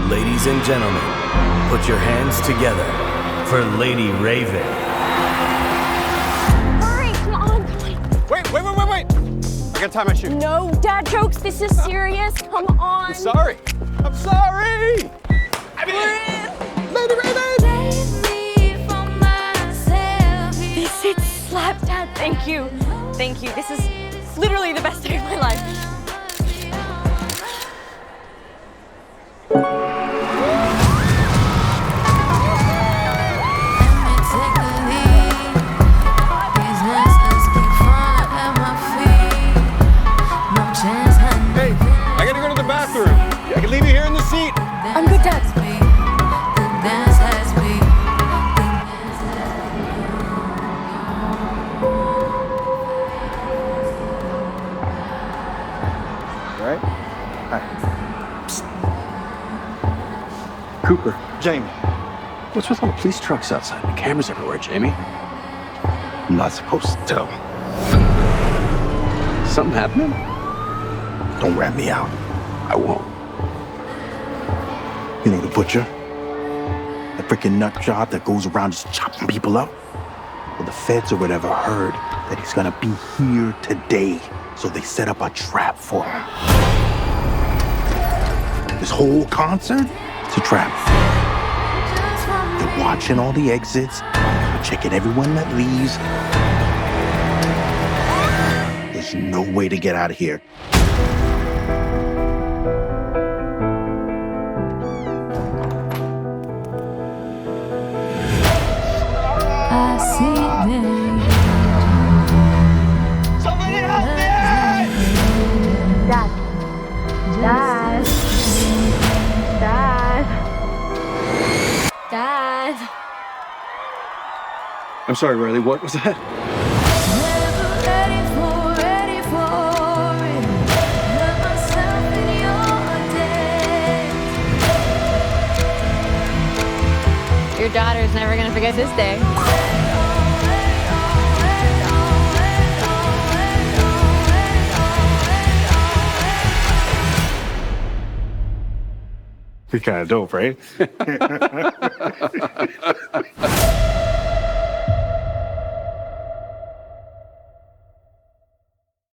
Ladies and gentlemen, put your hands together for Lady Raven. Hurry, come on, come on. Wait. I gotta tie my shoe. No dad jokes, this is serious. Come on. I'm sorry. I mean, Lady Raven! This shit slapped, Dad. Thank you. Thank you. This is literally the best day of my life. Hey, I gotta go to the bathroom. I can leave you here in the seat. I'm good, Dad. Right? Hi. Psst. Cooper. Jamie. What's with all the police trucks outside? The cameras everywhere, Jamie. I'm not supposed to tell. Something happening? Don't rat me out. I won't. You know the butcher? The freaking nut job that goes around just chopping people up? Well, the feds or whatever heard that he's gonna be here today, so they set up a trap for him. This whole concert, it's a trap. They're watching all the exits, they're checking everyone that leaves. There's no way to get out of here. Somebody help me! Dad. I'm sorry, Riley, what was that? Your daughter's never gonna forget this day. You're kind of dope, right?